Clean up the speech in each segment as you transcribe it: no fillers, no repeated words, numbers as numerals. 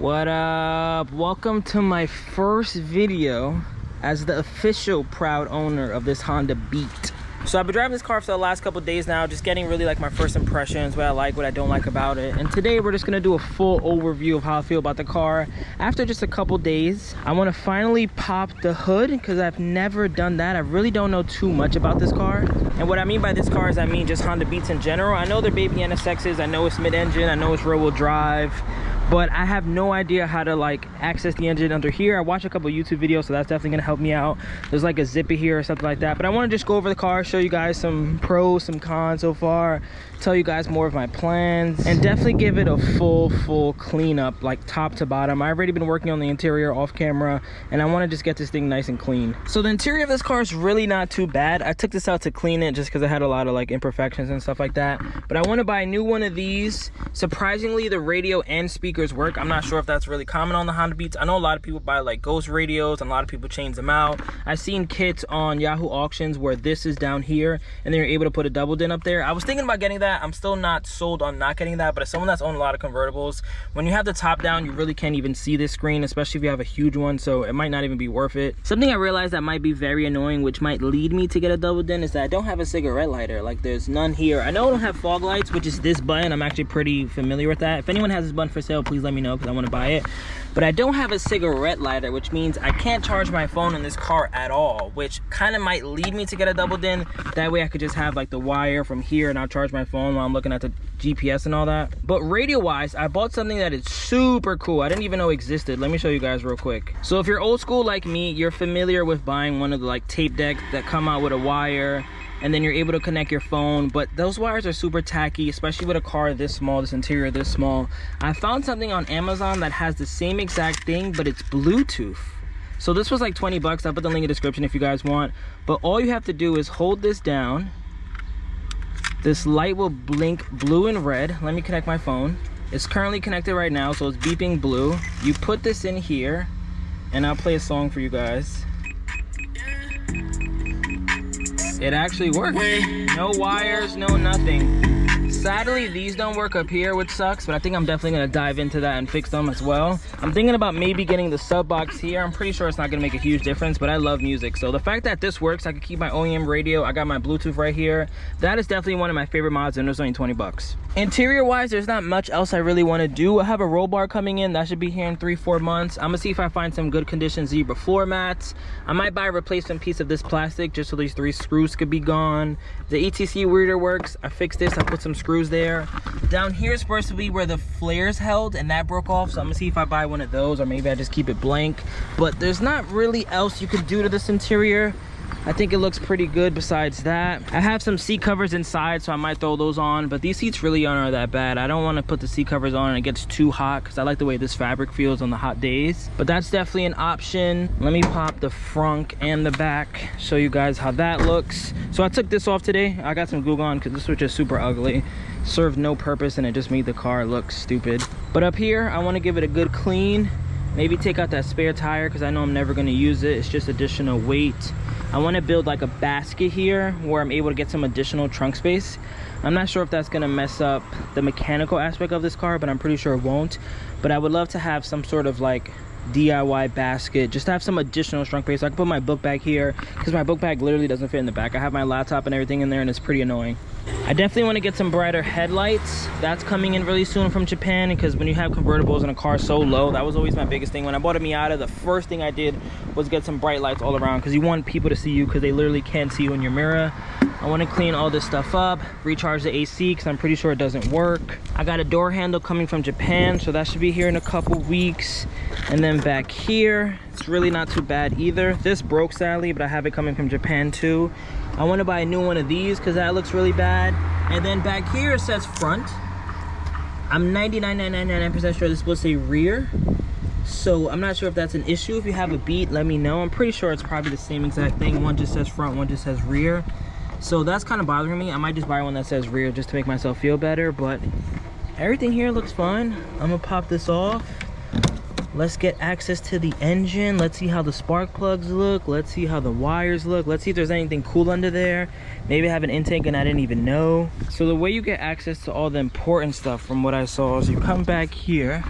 What up? Welcome to my first video as the official proud owner of this Honda Beat. So I've been driving this car for the last couple of days now, just getting really like my first impressions, what I like, what I don't like about it. And today we're just gonna do a full overview of how I feel about the car. After just a couple days, I wanna finally pop the hood because I've never done that. I really don't know too much about this car. And what I mean by this car is I mean just Honda Beats in general. I know they're baby NSXs, I know it's mid-engine, I know it's rear-wheel drive, but I have no idea how to like access the engine under here. I watched a couple of YouTube videos, so that's definitely gonna help me out. There's like a zipper here or something like that, but I want to just go over the car, show you guys some pros, some cons so far, tell you guys more of my plans, and definitely give it a full cleanup, like top to bottom. I've already been working on the interior off camera, and I want to just get this thing nice and clean. So the interior of this car is really not too bad. I took this out to clean it just because I had a lot of like imperfections and stuff like that, but I want to buy a new one of these. Surprisingly, the radio and speakers work. I'm not sure if that's really common on the Honda Beats. I know a lot of people buy like ghost radios and a lot of people change them out. I've seen kits on Yahoo auctions where this is down here and they're able to put a double din up there. I was thinking about getting that. I'm still not sold on not getting that, but as someone that's owned a lot of convertibles, when you have the top down, you really can't even see this screen, especially if you have a huge one, so it might not even be worth it. Something I realized that might be very annoying, which might lead me to get a double din, is that I don't have a cigarette lighter. Like there's none here. I know I don't have fog lights, which is this button. I'm actually pretty familiar with that. If anyone has this button for sale, please let me know because I want to buy it. But I don't have a cigarette lighter, which means I can't charge my phone in this car at all, which kind of might lead me to get a double din. That way I could just have like the wire from here and I'll charge my phone while I'm looking at the GPS and all that. But radio wise, I bought something that is super cool. I didn't even know existed. Let me show you guys real quick. So if you're old school like me, you're familiar with buying one of the like tape decks that come out with a wire, and then you're able to connect your phone, but those wires are super tacky, especially with a car this small, this interior this small. I found something on Amazon that has the same exact thing, but it's Bluetooth. So this was like 20 bucks. I'll put the link in the description if you guys want. But all you have to do is hold this down. This light will blink blue and red. Let me connect my phone. It's currently connected right now, so it's beeping blue. You put this in here, and I'll play a song for you guys. It actually works. No wires, no nothing. Sadly, these don't work up here, which sucks, but I think I'm definitely gonna dive into that and fix them as well. I'm thinking about maybe getting the sub box here. I'm pretty sure it's not gonna make a huge difference, but I love music. So the fact that this works, I can keep my OEM radio. I got my Bluetooth right here. That is definitely one of my favorite mods, and it's only 20 bucks. Interior wise, there's not much else I really want to do. I have a roll bar coming in. That should be here in 3-4 months. I'm gonna see if I find some good condition zebra floor mats. I might buy a replacement piece of this plastic just so these 3 screws could be gone. The ETC reader works. I fixed this. I put some screws there. Down here is supposed to be where the flares held, and that broke off, so I'm gonna see if I buy one of those, or maybe I just keep it blank. But there's not really else you could do to this interior. I think it looks pretty good besides that. I have some seat covers inside, so I might throw those on, but these seats really aren't that bad. I don't want to put the seat covers on and it gets too hot because I like the way this fabric feels on the hot days. But that's definitely an option. Let me pop the front and the back, show you guys how that looks. So I took this off today. I got some glue on because this was just super ugly. Served no purpose and it just made the car look stupid. But up here, I want to give it a good clean. Maybe take out that spare tire because I know I'm never going to use it. It's just additional weight. I want to build like a basket here where I'm able to get some additional trunk space. I'm not sure if that's going to mess up the mechanical aspect of this car, but I'm pretty sure it won't. But I would love to have some sort of like DIY basket, just to have some additional trunk space. So I can put my book bag here because my book bag literally doesn't fit in the back. I have my laptop and everything in there and it's pretty annoying. I definitely want to get some brighter headlights. That's coming in really soon from Japan, because when you have convertibles in a car so low, that was always my biggest thing. When I bought a Miata, the first thing I did was get some bright lights all around because you want people to see you because they literally can't see you in your mirror. I want to clean all this stuff up, recharge the AC because I'm pretty sure it doesn't work. I got a door handle coming from Japan, so that should be here in a couple weeks. And then back here, it's really not too bad either. This broke sadly, but I have it coming from Japan too. I want to buy a new one of these because that looks really bad. And then back here it says front. I'm 99.999% sure this is supposed to say rear. So I'm not sure if that's an issue. If you have a Beat, let me know. I'm pretty sure it's probably the same exact thing. One just says front, one just says rear. So that's kind of bothering me. I might just buy one that says rear just to make myself feel better, but everything here looks fine. I'm gonna pop this off. Let's get access to the engine. Let's see how the spark plugs look. Let's see how the wires look. Let's see if there's anything cool under there. Maybe I have an intake and I didn't even know. So the way you get access to all the important stuff from what I saw is you come back here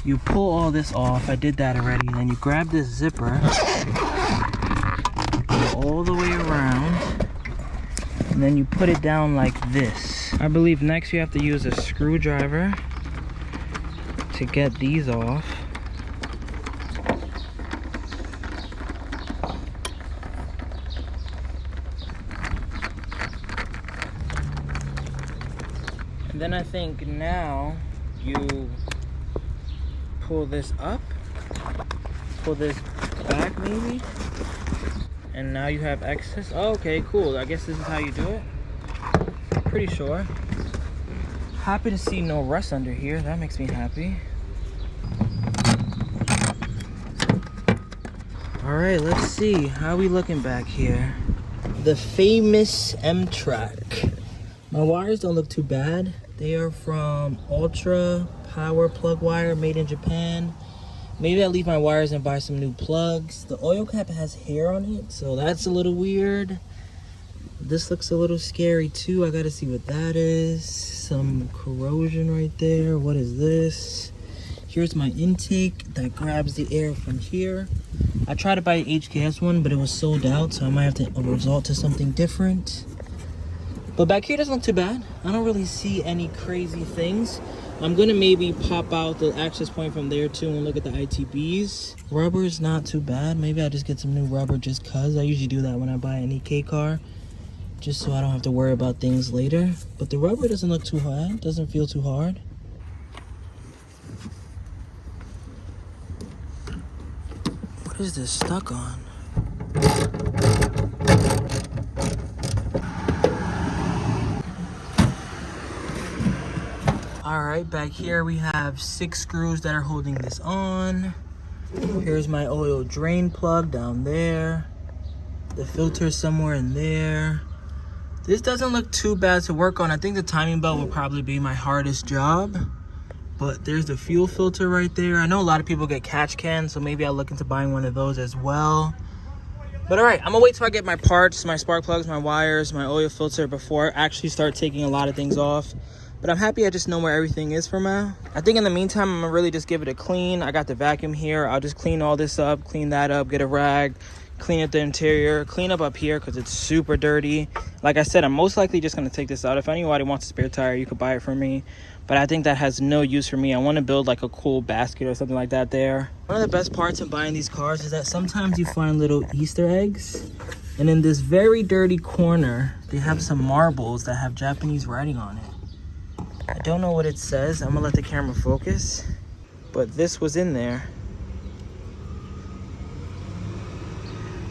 You pull all this off. I did that already. And then you grab this zipper, go all the way around, and then you put it down like this. I believe next you have to use a screwdriver to get these off. And then I think now you pull this up, pull this back maybe, and now you have excess. Oh, okay, cool. I guess this is how you do it. Pretty sure. Happy to see no rust under here. That makes me happy. All right, let's see. How are we looking back here? The famous M-Track. My wires don't look too bad. They are from Ultra Power plug wire, made in Japan. Maybe I'll leave my wires and buy some new plugs. The oil cap has hair on it, so that's a little weird. This looks a little scary too. I gotta see what that is. Some corrosion right there. What is this? Here's my intake that grabs the air from here. I tried to buy an HKS one, but it was sold out, so I might have to resort to something different. But back here doesn't look too bad. I don't really see any crazy things. I'm gonna maybe pop out the access point from there too and look at the ITBs. Rubber is not too bad. Maybe I'll just get some new rubber just cause. I usually do that when I buy an EK car, just so I don't have to worry about things later. But the rubber doesn't look too hard. Doesn't feel too hard. What is this stuck on? All right, back here we have 6 screws that are holding this on. Here's my oil drain plug down there. The filter somewhere in there. This doesn't look too bad to work on. I think the timing belt will probably be my hardest job. But there's the fuel filter right there. I know a lot of people get catch cans, so maybe I'll look into buying one of those as well. But all right, I'm gonna wait till I get my parts, my spark plugs, my wires, my oil filter before I actually start taking a lot of things off. But I'm happy I just know where everything is for now. I think in the meantime, I'm gonna really just give it a clean. I got the vacuum here. I'll just clean all this up, clean that up, get a rag, clean up the interior, clean up here because it's super dirty. Like I said, I'm most likely just gonna take this out. If anybody wants a spare tire, you could buy it from me. But I think that has no use for me. I wanna build like a cool basket or something like that there. One of the best parts of buying these cars is that sometimes you find little Easter eggs. And in this very dirty corner, they have some marbles that have Japanese writing on it. I don't know what it says. I'm gonna let the camera focus, but this was in there.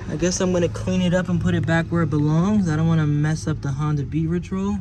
I guess I'm gonna clean it up and put it back where it belongs. I don't wanna mess up the Honda Beat Ritual.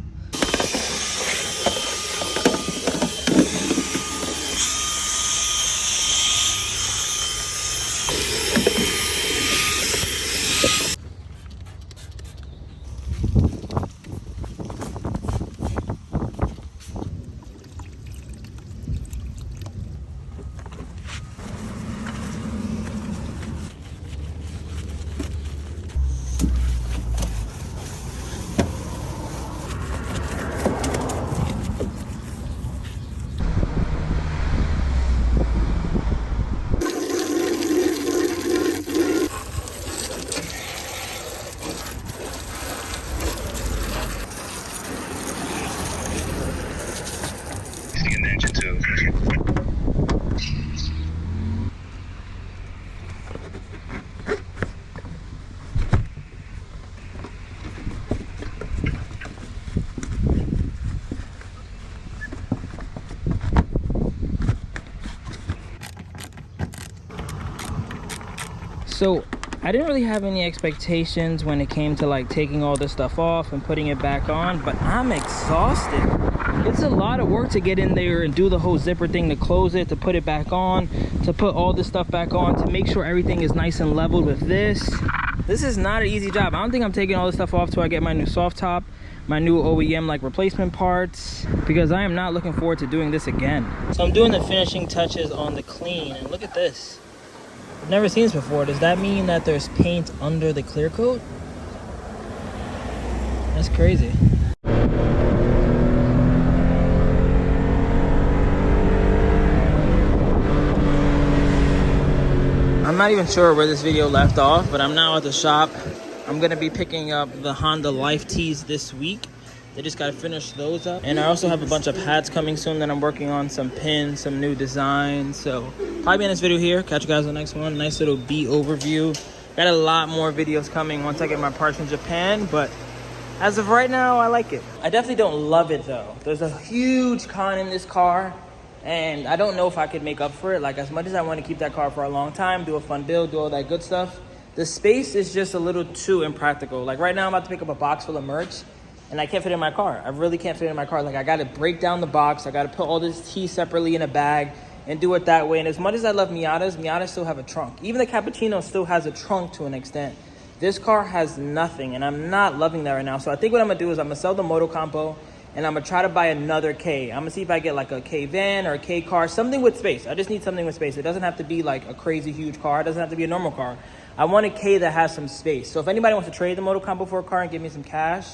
So I didn't really have any expectations when it came to like taking all this stuff off and putting it back on, but I'm exhausted. It's a lot of work to get in there and do the whole zipper thing, to close it, to put it back on, to put all this stuff back on, to make sure everything is nice and leveled with this. This is not an easy job. I don't think I'm taking all this stuff off till I get my new soft top, my new OEM like replacement parts, because I am not looking forward to doing this again. So I'm doing the finishing touches on the clean, and look at this. I've never seen this before. Does that mean that there's paint under the clear coat? That's crazy. I'm not even sure where this video left off, but I'm now at the shop. I'm gonna be picking up the Honda Life Tees this week. They just gotta finish those up. And I also have a bunch of hats coming soon that I'm working on, some pins, some new designs. So probably in this video here. Catch you guys on the next one. Nice little beat overview. Got a lot more videos coming once I get my parts from Japan, but as of right now, I like it. I definitely don't love it though. There's a huge con in this car, and I don't know if I could make up for it. Like, as much as I want to keep that car for a long time, do a fun build, do all that good stuff, the space is just a little too impractical. Like right now, I'm about to pick up a box full of merch, and I can't fit it in my car. I really can't fit it in my car. Like, I got to break down the box. I got to put all this tea separately in a bag and do it that way. And as much as I love Miatas still have a trunk. Even the Cappuccino still has a trunk to an extent. This car has nothing, and I'm not loving that right now. So I think what I'm gonna do is I'm gonna sell the Moto Campo, and I'm gonna try to buy another K. I'm gonna see if I get like a K van or a K car, something with space. I just need something with space. It doesn't have to be like a crazy huge car. It doesn't have to be a normal car. I want a K that has some space. So if anybody wants to trade the Moto Campo for a car and give me some cash,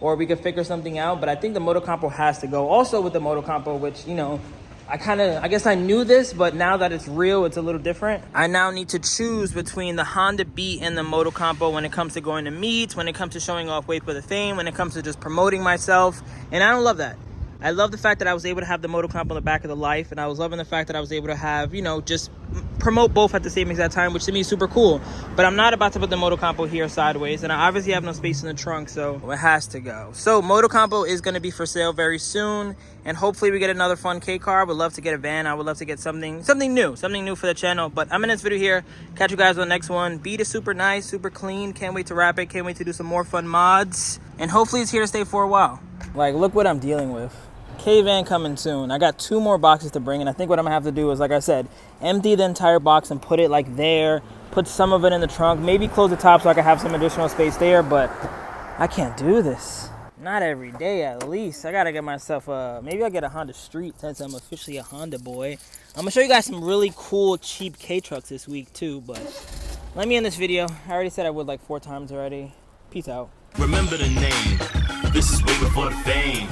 or we could figure something out, but I think the Moto Campo has to go. Also with the Moto Campo, which, you know, I guess I knew this, but now that it's real, it's a little different. I now need to choose between the Honda Beat and the Moto Campo when it comes to going to meets, when it comes to showing off WayBeforeTheFame, when it comes to just promoting myself. And I don't love that. I love the fact that I was able to have the Moto Campo on the back of the Life, and I was loving the fact that I was able to have, you know, just promote both at the same exact time, which to me is super cool. But I'm not about to put the Moto Campo here sideways, and I obviously have no space in the trunk, so it has to go. So Moto Campo is going to be for sale very soon, and hopefully we get another fun K car. I would love to get a van. I would love to get something new for the channel. But I'm in this video here. Catch you guys on the next one. Beat is super nice, super clean. Can't wait to wrap it. Can't wait to do some more fun mods, and hopefully it's here to stay for a while. Like, look what I'm dealing with. K-van coming soon. I got 2 more boxes to bring, and I think what I'm gonna have to do is, like I said, empty the entire box and put it like there, put some of it in the trunk, maybe close the top so I can have some additional space there, but I can't do this. Not every day, at least. I gotta get myself maybe I'll get a Honda Street since I'm officially a Honda boy. I'm gonna show you guys some really cool, cheap K-trucks this week too, but let me end this video. I already said I would like 4 times already. Peace out. Remember the name. This is way before the fame.